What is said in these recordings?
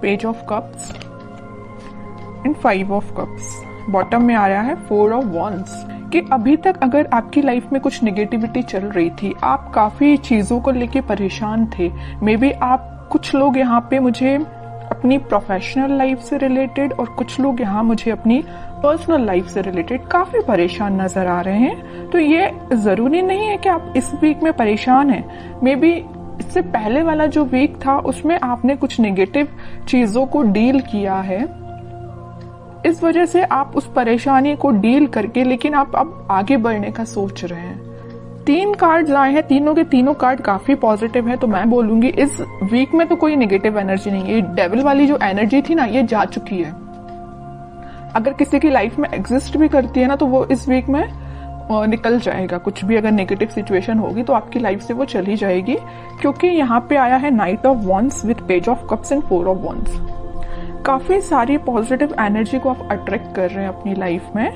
Page of cups and 5 of cups. Bottom में आया है 4 ऑफ वॉन्ड्स कि अभी तक अगर आपकी लाइफ में कुछ नेगेटिविटी चल रही थी, आप काफी चीजों को लेके परेशान थे, मे बी आप कुछ लोग यहाँ पे मुझे अपनी प्रोफेशनल लाइफ से रिलेटेड और कुछ लोग यहाँ मुझे अपनी पर्सनल लाइफ से रिलेटेड काफी परेशान नजर आ रहे हैं। तो ये जरूरी नहीं है कि आप इस वीक में परेशान हैं। मे बी इससे पहले वाला जो वीक था उसमें आपने कुछ नेगेटिव चीजों को डील किया है, इस वजह से आप उस परेशानी को डील करके लेकिन आप अब आगे बढ़ने का सोच रहे हैं। 3 कार्ड्स आए हैं, तीनों के तीनों कार्ड काफी पॉजिटिव है। तो मैं बोलूंगी इस वीक में तो कोई नेगेटिव एनर्जी नहीं है। डेविल वाली जो एनर्जी थी ना, ये जा चुकी है। अगर किसी की लाइफ में एग्जिस्ट भी करती है ना, तो वो इस वीक में निकल जाएगा। कुछ भी अगर नेगेटिव सिचुएशन होगी तो आपकी लाइफ से वो चली जाएगी, क्योंकि यहाँ पे आया है night of wands with page of cups and 4 of wands. काफी सारी पॉजिटिव एनर्जी को आप अट्रैक्ट कर रहे हैं अपनी लाइफ में।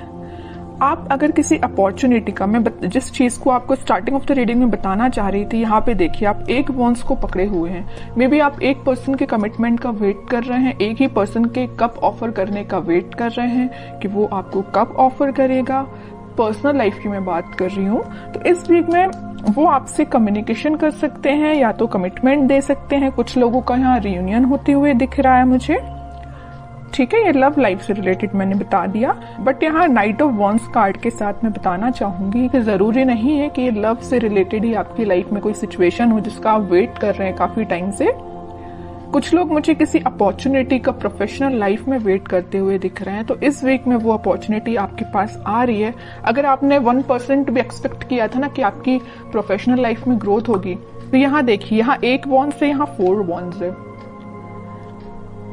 आप अगर किसी अपॉर्चुनिटी का, मैं जिस चीज को आपको स्टार्टिंग ऑफ द रीडिंग में बताना चाह रही थी, यहाँ पे देखिए आप एक वॉन्ड्स को पकड़े हुए हैं। मे बी आप एक पर्सन के कमिटमेंट का वेट कर रहे हैं, एक ही पर्सन के कब ऑफर करने का वेट कर रहे हैं कि वो आपको कब ऑफर करेगा। पर्सनल लाइफ की मैं बात कर रही हूँ। तो इस वीक में वो आपसे कम्युनिकेशन कर सकते हैं या तो कमिटमेंट दे सकते हैं। कुछ लोगों का यहाँ रियूनियन होते हुए दिख रहा है मुझे। ठीक है, ये लव लाइफ से रिलेटेड मैंने बता दिया, बट यहाँ नाइट ऑफ वॉन्ड्स कार्ड के साथ मैं बताना चाहूंगी कि जरूरी नहीं है कि ये लव से रिलेटेड ही आपकी लाइफ में कोई सिचुएशन हो जिसका आप वेट कर रहे हैं काफी टाइम से। कुछ लोग मुझे किसी अपॉर्चुनिटी का प्रोफेशनल लाइफ में वेट करते हुए दिख रहे हैं। तो इस वीक में वो अपॉर्चुनिटी आपके पास आ रही है। अगर आपने 1% भी एक्सपेक्ट किया था ना कि आपकी प्रोफेशनल लाइफ में ग्रोथ होगी, तो यहाँ देखिए, यहाँ 1 वॉन्ड से यहाँ 4 वॉन्ड्स है।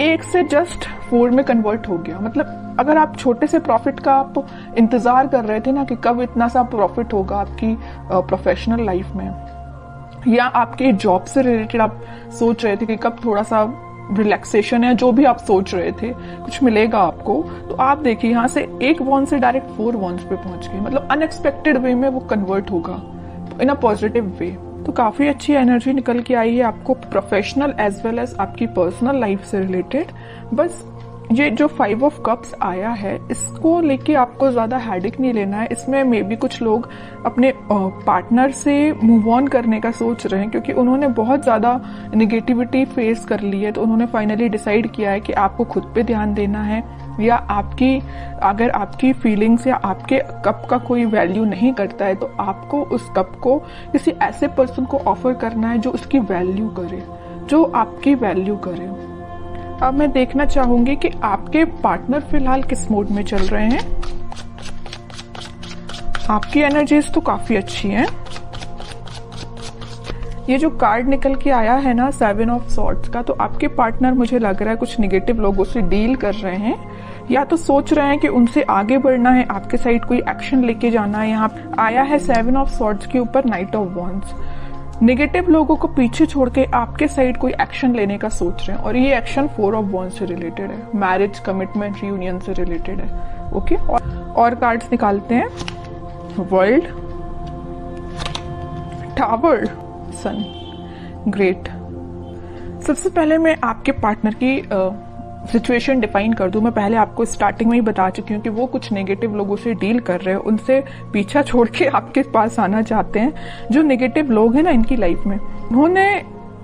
1 से जस्ट 4 में कन्वर्ट हो गया। मतलब अगर आप छोटे से प्रॉफिट का आप इंतजार कर रहे थे ना कि कब इतना सा प्रॉफिट होगा आपकी प्रोफेशनल लाइफ में, या आपके जॉब से रिलेटेड आप सोच रहे थे कि कब थोड़ा सा रिलैक्सेशन है, जो भी आप सोच रहे थे कुछ मिलेगा आपको, तो आप देखिए यहाँ से 1 वॉन्ड से डायरेक्ट 4 वॉन्ड्स पे पहुंच गए। मतलब अनएक्सपेक्टेड वे में वो कन्वर्ट होगा इन अ पॉजिटिव वे। तो काफी अच्छी एनर्जी निकल के आई है आपको प्रोफेशनल एज वेल एज आपकी पर्सनल लाइफ से रिलेटेड। बस ये जो 5 ऑफ कप्स आया है, इसको लेके आपको ज्यादा हेडेक नहीं लेना है। इसमें मे बी कुछ लोग अपने पार्टनर से मूव ऑन करने का सोच रहे हैं, क्योंकि उन्होंने बहुत ज्यादा नेगेटिविटी फेस कर ली है। तो उन्होंने फाइनली डिसाइड किया है कि आपको खुद पे ध्यान देना है, या अगर आपकी फीलिंग्स या आपके कप का कोई वैल्यू नहीं करता है, तो आपको उस कप को किसी ऐसे पर्सन को ऑफर करना है जो उसकी वैल्यू करे, जो आपकी वैल्यू करे। अब मैं देखना चाहूंगी कि आपके पार्टनर फिलहाल किस मूड में चल रहे हैं। आपकी एनर्जीज तो काफी अच्छी हैं। ये जो कार्ड निकल के आया है ना 7 ऑफ सॉर्ड्स का, तो आपके पार्टनर मुझे लग रहा है कुछ नेगेटिव लोगों से डील कर रहे हैं, या तो सोच रहे हैं कि उनसे आगे बढ़ना है, आपके साइड कोई एक्शन लेके जाना है। यहाँ आया है 7 ऑफ सॉर्ड्स के ऊपर नाइट ऑफ वॉन्ड्स। नेगेटिव लोगों को पीछे छोड़ के आपके साइड कोई एक्शन लेने का सोच रहे हैं, और ये एक्शन 4 ऑफ वॉन्ड्स से रिलेटेड है, मैरिज, कमिटमेंट, रियूनियन से रिलेटेड है। ओके, और कार्ड्स निकालते हैं। वर्ल्ड, टावर, सन, ग्रेट। सबसे पहले मैं आपके पार्टनर की सिचुएशन डिफाइन कर दूं। मैं पहले आपको स्टार्टिंग में ही बता चुकी हूँ कि वो कुछ नेगेटिव लोगों से डील कर रहे हैं, उनसे पीछा छोड़ के आपके पास आना चाहते हैं। जो नेगेटिव लोग हैं ना इनकी लाइफ में, उन्होंने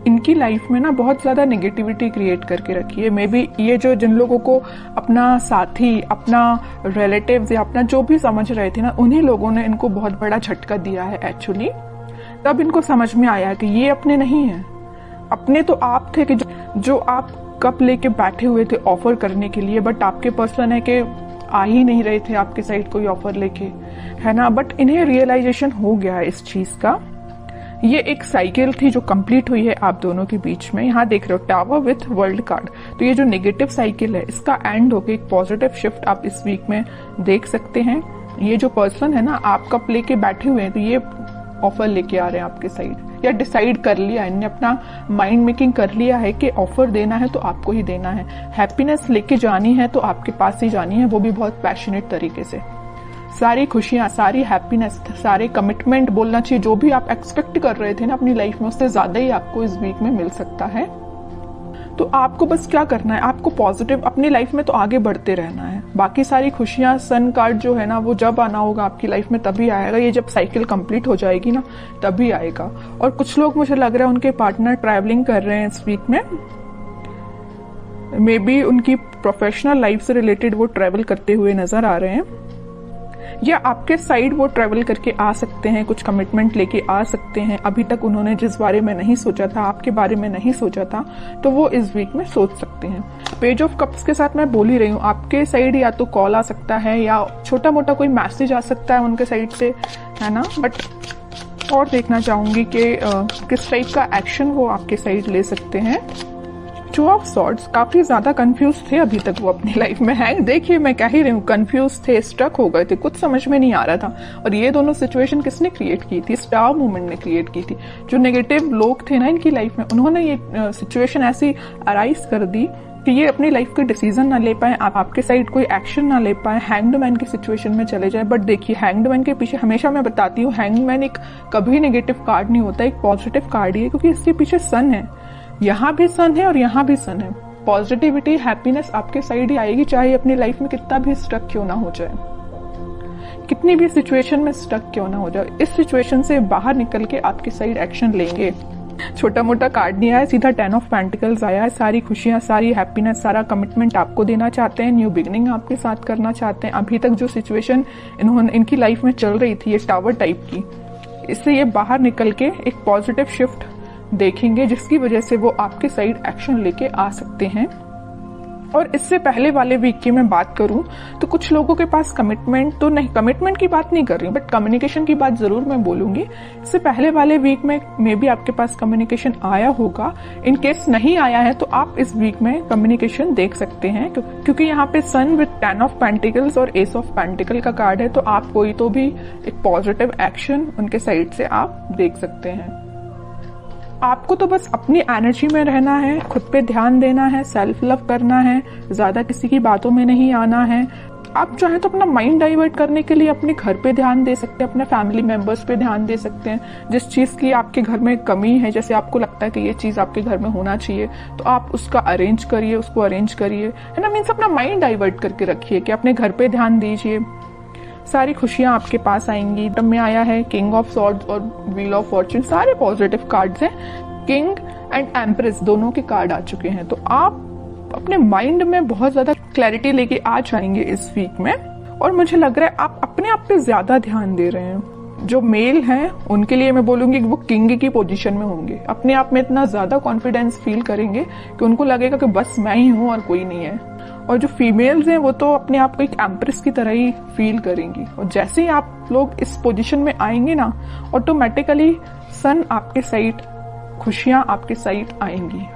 इनकी लाइफ में ना बहुत ज्यादा नेगेटिविटी क्रिएट करके रखी है। मे बी ये जो जिन लोगों को अपना साथी, अपना रिलेटिव्स या अपना जो भी समझ रहे थे ना, उन्हीं लोगों ने इनको बहुत बड़ा झटका दिया है एक्चुअली। तब इनको समझ में आया कि ये अपने नहीं है। अपने तो आप थे कि जो आप कप लेके बैठे हुए थे ऑफर करने के लिए, बट आपके पर्सन है कि आ ही नहीं रहे थे आपके साइड कोई ऑफर लेके, है ना। बट इन्हें रियलाइजेशन हो गया है इस चीज का। ये एक साइकिल थी जो कंप्लीट हुई है आप दोनों के बीच में। यहाँ देख रहे हो टावर विथ वर्ल्ड कार्ड। तो ये जो नेगेटिव साइकिल है इसका एंड होके एक पॉजिटिव शिफ्ट आप इस वीक में देख सकते हैं। ये जो पर्सन है ना, आप कप लेके बैठे हुए हैं, तो ये ऑफर लेके आ रहे हैं आपके साइड, या डिसाइड कर लिया, इन्होंने अपना माइंड मेकिंग कर लिया है कि ऑफर देना है तो आपको ही देना है। हैप्पीनेस लेके जानी है तो आपके पास ही जानी है, वो भी बहुत पैशनेट तरीके से। सारी खुशियां, सारी हैप्पीनेस, सारे कमिटमेंट बोलना चाहिए, जो भी आप एक्सपेक्ट कर रहे थे ना अपनी लाइफ में, उससे ज्यादा ही आपको इस वीक में मिल सकता है। तो आपको बस क्या करना है, आपको पॉजिटिव अपनी लाइफ में तो आगे बढ़ते रहना है। बाकी सारी खुशियां, सन कार्ड जो है ना, वो जब आना होगा आपकी लाइफ में तभी आएगा। ये जब साइकिल कंप्लीट हो जाएगी ना तभी आएगा। और कुछ लोग, मुझे लग रहा है उनके पार्टनर ट्रैवलिंग कर रहे हैं इस वीक में, मे बी उनकी प्रोफेशनल लाइफ से रिलेटेड वो ट्रैवल करते हुए नजर आ रहे हैं, या आपके साइड वो ट्रैवल करके आ सकते हैं, कुछ कमिटमेंट लेके आ सकते हैं। अभी तक उन्होंने जिस बारे में नहीं सोचा था, आपके बारे में नहीं सोचा था, तो वो इस वीक में सोच सकते हैं। पेज ऑफ कप्स के साथ मैं बोल ही रही हूँ, आपके साइड या तो कॉल आ सकता है या छोटा मोटा कोई मैसेज आ सकता है उनके साइड से, है ना। बट और देखना चाहूंगी कि किस टाइप का एक्शन वो आपके साइड ले सकते हैं। टू ऑफ सॉर्ड्स, काफी ज्यादा कंफ्यूज थे अभी तक वो अपनी लाइफ में है। देखिए मैं कह ही रही हूँ, कंफ्यूज थे, स्टक हो गए थे, कुछ समझ में नहीं आ रहा था। और ये दोनों सिचुएशन किसने क्रिएट की थी? स्टार मूवमेंट ने क्रिएट की थी। जो नेगेटिव लोग थे ना इनकी लाइफ में, उन्होंने ये सिचुएशन ऐसी अराइज कर दी कि ये अपनी लाइफ के डिसीजन ना ले पाए, आपके साइड कोई एक्शन ना ले पाए, हैंग्ड मैन की सिचुएशन में चले जाए। बट देखिए, हैंग्ड मैन के पीछे हमेशा मैं बताती हूँ, हैंग्ड मैन एक कभी नेगेटिव कार्ड नहीं होता, एक पॉजिटिव कार्ड ही है, क्योंकि इसके पीछे सन है। यहाँ भी सन है और यहाँ भी सन है। पॉजिटिविटी, हैप्पीनेस आपके साइड ही आएगी, चाहे अपनी लाइफ में कितना भी स्टक क्यों ना हो जाए, कितनी भी सिचुएशन में स्टक क्यों ना हो जाए। इस सिचुएशन से बाहर निकल के आपकी साइड एक्शन लेंगे। छोटा मोटा कार्ड नहीं आया, सीधा 10 ऑफ पेंटिकल्स आया है। सारी खुशियां, सारी हैप्पीनेस, सारा कमिटमेंट आपको देना चाहते हैं, न्यू बिगनिंग आपके साथ करना चाहते हैं। अभी तक जो सिचुएशन इनकी लाइफ में चल रही थी, ये टावर टाइप की, इससे ये बाहर निकल के एक पॉजिटिव शिफ्ट देखेंगे, जिसकी वजह से वो आपके साइड एक्शन लेके आ सकते हैं। और इससे पहले वाले वीक की मैं बात करूं तो कुछ लोगों के पास कमिटमेंट तो नहीं, कमिटमेंट की बात नहीं कर रही हूं, बट कम्युनिकेशन की बात जरूर मैं बोलूंगी। इससे पहले वाले वीक में मे बी आपके पास कम्युनिकेशन आया होगा। इन केस नहीं आया है तो आप इस वीक में कम्युनिकेशन देख सकते हैं, क्योंकि यहाँ पे सन विद 10 ऑफ पेंटिकल्स और एस ऑफ पेंटिकल का कार्ड है। तो आप कोई तो भी एक पॉजिटिव एक्शन उनके साइड से आप देख सकते हैं। आपको तो बस अपनी एनर्जी में रहना है, खुद पे ध्यान देना है, सेल्फ लव करना है, ज्यादा किसी की बातों में नहीं आना है। आप चाहे तो अपना माइंड डाइवर्ट करने के लिए अपने घर पे ध्यान दे सकते हैं, अपने फैमिली मेंबर्स पे ध्यान दे सकते हैं। जिस चीज की आपके घर में कमी है, जैसे आपको लगता है कि ये चीज आपके घर में होना चाहिए, तो आप उसका अरेंज करिए, उसको अरेंज करिए, है ना। मीन्स अपना माइंड डाइवर्ट करके रखिए कि अपने घर पे ध्यान दीजिए। सारी खुशियां आपके पास आएंगी। तब में आया है किंग ऑफ सॉर्ड्स और व्हील ऑफ फॉर्च्यून, सारे पॉजिटिव कार्ड्स हैं। किंग एंड एम्प्रेस दोनों के कार्ड आ चुके हैं। तो आप अपने माइंड में बहुत ज्यादा क्लैरिटी लेके आ जाएंगे इस वीक में। और मुझे लग रहा है आप अपने आप पे ज्यादा ध्यान दे रहे हैं। जो मेल हैं उनके लिए मैं बोलूंगी कि वो किंग की पोजीशन में होंगे, अपने आप में इतना ज्यादा कॉन्फिडेंस फील करेंगे कि उनको लगेगा कि बस मैं ही हूं और कोई नहीं है। और जो फीमेल्स हैं वो तो अपने आप को एक एम्प्रेस की तरह ही फील करेंगी। और जैसे ही आप लोग इस पोजीशन में आएंगे ना, ऑटोमेटिकली सन आपके साइड, खुशियां आपके साइड आएंगी।